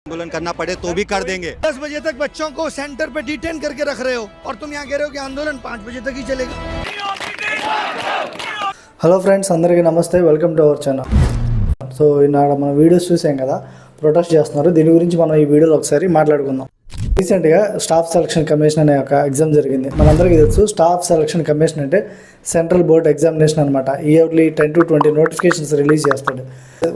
आंदोलन करना पड़े तो भी कर देंगे। 10 बजे तक बच्चों को सेंटर पे डिटेन करके रख रहे हो और तुम यहाँ कह रहे हो कि आंदोलन 5 बजे तक ही चलेगा। హలో ఫ్రెండ్స్, అందరికీ నమస్తే. Welcome to our channel. So ఈనాడ మన వీడియోస్ చూసాం కదా, ప్రొటెస్ట్ చేస్తున్నారు. దీని గురించి మనం ఈ వీడియోలో ఒకసారి మాట్లాడుకుందాం. రీసెంట్గా స్టాఫ్ సెలక్షన్ కమిషన్ అనే ఒక ఎగ్జామ్ జరిగింది. మనందరికీ తెలుసు, స్టాఫ్ సెలక్షన్ కమిషన్ అంటే సెంట్రల్ బోర్డ్ ఎగ్జామినేషన్ అనమాట. ఇయర్లీ 10 to 20 నోటిఫికేషన్స్ రిలీజ్ చేస్తాడు.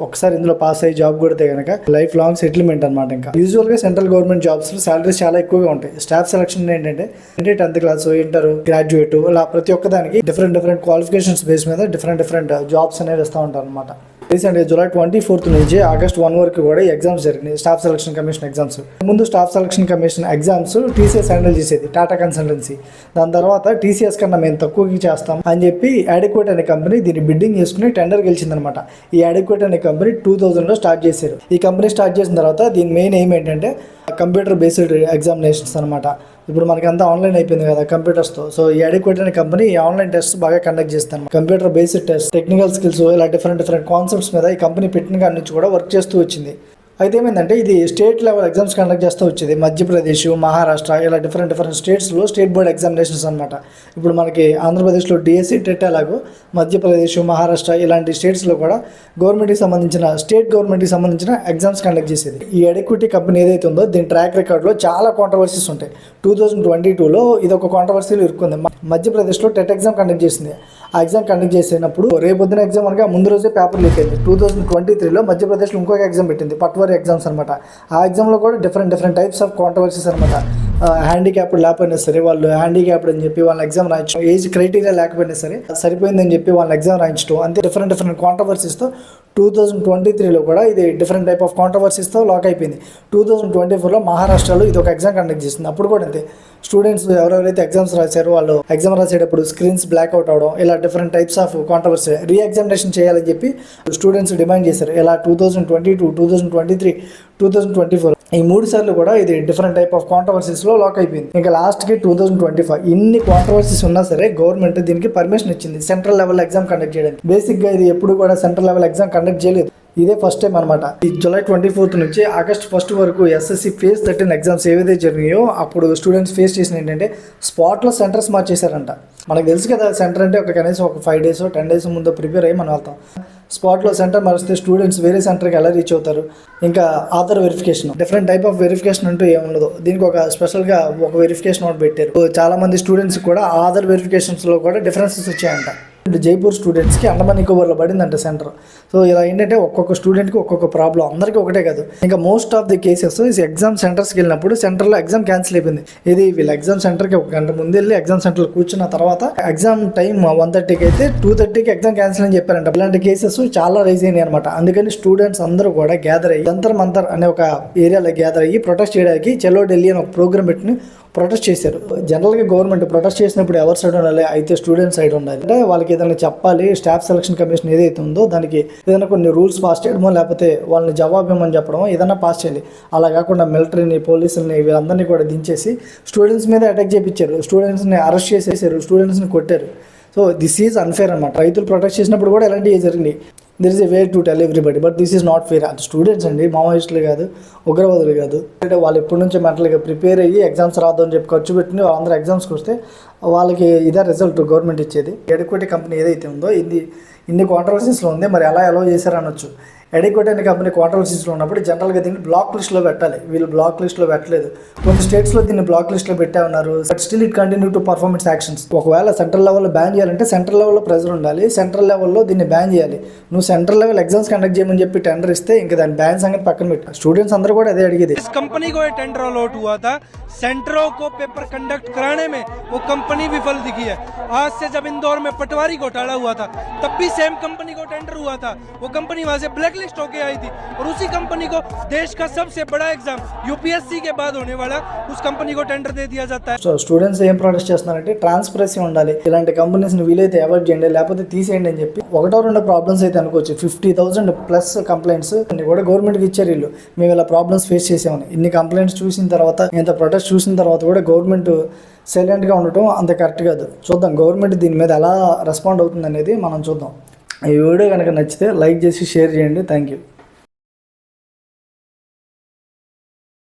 ఒకసారి ఇందులో పాస్ అయ్యి జాబ్ కొడితే కనుక లైఫ్ లాంగ్ సెటిల్మెంట్ అనమాట. ఇంకా యూజువల్గా సెంట్రల్ గవర్నమెంట్ జాబ్స్ సాలరీస్ చాలా ఎక్కువగా ఉంటాయి. స్టాఫ్ సెలక్షన్ ఏంటంటే 10th క్లాస్, ఇంటర్, గ్రాడ్యుయేట్, ఇలా ప్రతి ఒక్కదానికి డిఫరెంట్ క్వాలిఫికేషన్స్ బేస్ మీద డిఫరెంట్ జాబ్స్ అనేవి ఇస్తూ ఉంటారు అనమాట. రీసెంట్గా జూలై 24th నుంచి ఆగస్ట్ 1 వరకు కూడా ఈ ఎగ్జామ్స్ జరిగినాయి, స్టాఫ్ సెలక్షన్ కమిషన్ ఎగ్జామ్స్. ముందు staff selection commission exams TCS handle చేసేది, టాటా కన్సల్టెన్సీ. దాని తర్వాత టీసీఎస్ కన్నా మేము తక్కువకి చేస్తాం అని చెప్పి అడిక్వేట్ అనే కంపెనీ దీన్ని బిడ్డింగ్ చేసుకుని టెండర్ గెలిచిందనమాట. ఈ అడిక్వేట్ అనే కంపెనీ 2000లో స్టార్ట్ చేశారు. ఈ కంపెనీ స్టార్ట్ చేసిన తర్వాత దీని మెయిన్ ఎయిమ్ ఏంటంటే కంప్యూటర్ బేస్డ్ ఎగ్జామినేషన్స్ అనమాట. ఇప్పుడు మనకి అంతా ఆన్లైన్ అయిపోయింది కదా కంప్యూటర్స్తో. సో ఈ అడిక్వేట్ అనే కంపెనీ ఈ ఆన్లైన్ టెస్ట్ బాగా కండక్ట్ చేస్తాను. Computer based test, technical skills, ఇలా డిఫరెంట్ కాన్సెప్ట్స్ మీద ఈ కంపెనీ పెట్టిన కాడి నుంచి కూడా వర్క్ చేస్తూ వచ్చింది. అయితే ఏమైందంటే ఇది స్టేట్ లెవెల్ ఎగ్జామ్స్ కండక్ట్ చేస్తూ వచ్చేది. మధ్యప్రదేశ్, మహారాష్ట్ర, ఇలా డిఫరెంట్ స్టేట్స్లో స్టేట్ బోర్డ్ ఎగ్జామినేషన్స్ అనమాట. ఇప్పుడు మనకి ఆంధ్రప్రదేశ్లో డిఎస్సి, టెట్ అలాగూ మధ్యప్రదేశ్, మహారాష్ట్ర ఇలాంటి స్టేట్స్లో కూడా గవర్నమెంట్కి సంబంధించిన స్టేట్ గవర్నమెంట్కి సంబంధించిన ఎగ్జామ్స్ కండక్ట్ చేసేది. ఈ అడిక్విటీ కంపెనీ ఏదైతే ఉందో దీని ట్రాక్ రికార్డులో చాలా కాంట్రవర్సీస్ ఉంటాయి. 2022లో ఇది ఒక కాంట్రవర్సీలో ఇరుక్కుంది. మధ్యప్రదేశ్లో టెట్ ఎగ్జామ్ కండక్ట్ చేసింది. ఆ ఎగ్జామ్ కండక్ట్ చేసినప్పుడు రేపొద్దున ఎగ్జామ్ అనగా ముందు రోజే పేపర్ లీక్ అయింది. 2023లో మధ్యప్రదేశ్లో ఇంకొక ఎగ్జామ్ పెట్టింది, పట్వారీ ఎగ్జామ్స్ అనమాట. ఆ ఎగ్జామ్లో కూడా డిఫరెంట్ టైప్స్ ఆఫ్ కాంట్రవర్సీస్ అనమాట. హ్యాండిక్యాప్డ్ లేకపోయినా సరే, వాళ్ళు హ్యాండిక్యాప్డ్ అని చెప్పి వాళ్ళ ఎగ్జామ్ రాయించడం, ఏజ్ క్రైటీరియా లేకపోయినా సరే సరిపోయిందని చెప్పి వాళ్ళ ఎగ్జామ్ రాయించడం, అంతే డిఫరెంట్ కాంట్రవర్సీస్తో 2023లో కూడా ఇది డిఫరెంట్ టైప్ ఆఫ్ కాంట్రవర్సీస్తో లాక్ అయిపోయింది. 2024లో మహారాష్ట్రలో ఇది ఒక ఎగ్జామ్ కండక్ట్ చేసింది. అప్పుడు కూడా అంతే, స్టూడెంట్స్ ఎవరెవరైతే ఎగ్జామ్స్ రాశారో వాళ్ళు ఎగ్జామ్ రాసేటప్పుడు స్క్రీన్స్ బ్లాక్అవుట్ అవడం, ఇలా different types of controversy re examination చేయాలని చెప్పి స్టూడెంట్స్ డిమాండ్ చేశారు. ఇలా 2022, 2023, 2024 ఈ 3 సార్లు కూడా ఇది డిఫరెంట్ టైప్ ఆఫ్ కాంట్రవర్సీస్లో లాక్ అయిపోయింది. ఇంకా లాస్ట్కి 2025 ఇన్ని కాంట్రవర్సీస్ ఉన్నా సరే గవర్నమెంట్ దీనికి పర్మిషన్ ఇచ్చింది సెంట్రల్ లెవెల్ ఎగ్జామ్ కండక్ట్ చేయడానికి. బేసిక్గా ఇది ఎప్పుడు కూడా సెంట్రల్ లెవెల్ ఎగ్జామ్ కండక్ట్ చేయలేదు, ఇదే ఫస్ట్ టైం అనమాట. ఈ జూలై 24 నుంచి ఆగస్ట్ 1 వరకు ఎస్ఎస్సి ఫేజ్ 13 ఎగ్జామ్స్ ఏవైతే జరిగాయో అప్పుడు స్టూడెంట్స్ ఫేస్ చేసిన ఏంటంటే స్పాట్లో సెంటర్స్ మార్చేశారంట. మనకు తెలుసు కదా, సెంటర్ అంటే కనీసం ఒక 5 days 10 days ముందు ప్రిపేర్ అయ్యి మనం వెళ్తాం. స్పాట్లో సెంటర్ మారిస్తే స్టూడెంట్స్ వేరే సెంటర్కి ఎలా రీచ్ అవుతారు? ఇంకా Aadhaar verification, different type of verification అంటూ ఏముండదు. దీనికి ఒక స్పెషల్గా ఒక వెరిఫికేషన్ ఒకటి పెట్టారు. చాలామంది స్టూడెంట్స్ కూడా ఆధార్ వెరిఫికేషన్స్లో కూడా డిఫరెన్సెస్ వచ్చాయంట. జైపూర్ స్టూడెంట్స్కి అండమాన్ నికోబార్లో పడిందంట సెంటర్. సో ఇలా ఏంటంటే ఒక్కొక్క స్టూడెంట్కి ఒక్కొక్క ప్రాబ్లం, అందరికీ ఒకటే కాదు. ఇంకా most of the cases exam సెంటర్స్కి వెళ్ళినప్పుడు సెంటర్లో ఎగ్జామ్ క్యాన్సిల్ అయిపోయింది. ఇది వీళ్ళ ఎగ్జామ్ సెంటర్కి 1 గంట ముందు వెళ్ళి ఎగ్జామ్ సెంటర్లో కూర్చున్న తర్వాత ఎగ్జామ్ టైం 1:30కి అయితే 2:30కి ఎగ్జామ్ క్యాన్సిల్ అని చెప్పారంట. ఇలాంటి కేసెస్ చాలా రైజ్ అయినాయి అనమాట. అందుకని స్టూడెంట్స్ అందరూ కూడా గ్యాదర్ అయ్యి జంతర్ మంతర్ అనే ఒక ఏరియాలో గ్యాదర్ అయ్యి ప్రొటెస్ట్ చేయడానికి చలో ఢిల్లీ అని ఒక ప్రోగ్రామ్ పెట్టి ప్రొటెస్ట్ చేశారు. జనరల్గా గవర్నమెంట్ ప్రొటెస్ట్ చేసినప్పుడు ఎవరి సైడ్ ఉండాలి? అయితే స్టూడెంట్స్ సైడ్ ఉండాలి. అంటే వాళ్ళకి ఏదైనా చెప్పాలి. స్టాఫ్ సెలక్షన్ కమిషన్ ఏదైతే ఉందో దానికి ఏదైనా కొన్ని రూల్స్ పాస్ చేయడమో, లేకపోతే వాళ్ళని జవాబు ఇవ్వమని చెప్పడమో ఏదైనా పాస్ చేయాలి. అలా కాకుండా మిలిటరీని, పోలీసులని వీళ్ళందరినీ కూడా దించేసి స్టూడెంట్స్ మీద అటాక్ చేయించారు. స్టూడెంట్స్ని అరెస్ట్ చేసేసారు, స్టూడెంట్స్ని కొట్టారు. సో దిస్ ఈజ్ అన్ఫేర్ అనమాట. రైతులు ప్రొటెస్ట్ చేసినప్పుడు కూడా ఇలాంటివి జరిగినాయి. There is a way to tell everybody, but this is not fair. అది స్టూడెంట్స్ అండి, మావోయిస్టులు కాదు, ఉగ్రవాదులు కాదు. అంటే వాళ్ళు ఎప్పటి నుంచో మెంటల్గా ప్రిపేర్ అయ్యి ఎగ్జామ్స్ రాద్దామని చెప్పి ఖర్చు పెట్టి వాళ్ళందరూ ఎగ్జామ్స్కి వస్తే వాళ్ళకి ఇదే రిజల్ట్ గవర్నమెంట్ ఇచ్చేది. అడిక్వేట్ కంపెనీ ఏదైతే ఉందో ఇది ఇన్ని కాంట్రవర్సీస్లో ఉంది, మరి ఎలా అలో చేశారు అనొచ్చు. అడిక్వేట్ అనే కంపెనీ కాంట్రవర్సీస్లో ఉన్నప్పుడు జనరల్గా దీన్ని బ్లాక్ లిస్ట్లో పెట్టాలి. వీళ్ళు బ్లాక్ లిస్ట్లో పెట్టలేదు. కొన్ని స్టేట్స్లో దీన్ని బ్లాక్ లిస్ట్లో పెట్టే ఉన్నారు. But still it continue to perform it's actions. ఒకవేళ సెంట్రల్ లెవెల్లో బ్యాన్ చేయాలంటే సెంట్రల్ లెవెల్లో ప్రెజర్ ఉండాలి, సెంట్రల్ లెవెల్లో దీన్ని బ్యాన్ చేయాలి. నువ్వు సెంట్రల్ లెవెల్ ఎగ్జామ్స్ కండక్ట్ చేయమని చెప్పి టెండర్ ఇస్తే ఇంకా దాని బ్యాన్ సంగతి పక్కన పెట్టు. స్టూడెంట్స్ అందరూ కూడా అదే అడిగేది. कंपनी को टेंडर अलॉट हुआ था, सेंटरों को पेपर कंडक्ट कराने में वो कंपनी विफल दिखी है। आज से जब इंदौर में पटवारी घोटाला हुआ था तब भी सेम कंपनी को टेंडर हुआ था, वो कंपनी वहां से ब्लैक लिस्ट होके आई थी और उसी कंपनी को देश का सबसे बड़ा एग्जाम यूपीएससी के बाद होने वाला उस कंपनी को टेंडर दे दिया जाता है. సో స్టూడెంట్స్ ఏం ప్రొటెస్ట్ చేస్తున్నారంటే ట్రాన్స్పరెన్సీ ఉండాలి, ఇలాంటి కంపెనీస్ని వీలైతే అవాయిడ్ చేయండి, లేకపోతే తీసేయండి అని చెప్పి. 1-2 ప్రాబ్లమ్స్ అయితే అనుకోవచ్చు. 50,000+ కంప్లైంట్స్ కూడా గవర్నమెంట్కి ఇచ్చారు వీళ్ళు. మేము ఇలా ప్రాబ్లమ్స్ ఫేస్ చేసామని. ఇన్ని కంప్లైంట్స్ చూసిన తర్వాత, ఇంత ప్రొటెస్ట్ చూసిన తర్వాత కూడా గవర్నమెంట్ సైలెంట్గా ఉండటం అంత కరెక్ట్ కాదు. చూద్దాం గవర్నమెంట్ దీని మీద ఎలా రెస్పాండ్ అవుతుంది అనేది మనం చూద్దాం. ఈ వీడియో కనుక నచ్చితే లైక్ చేసి షేర్ చేయండి. Thank you.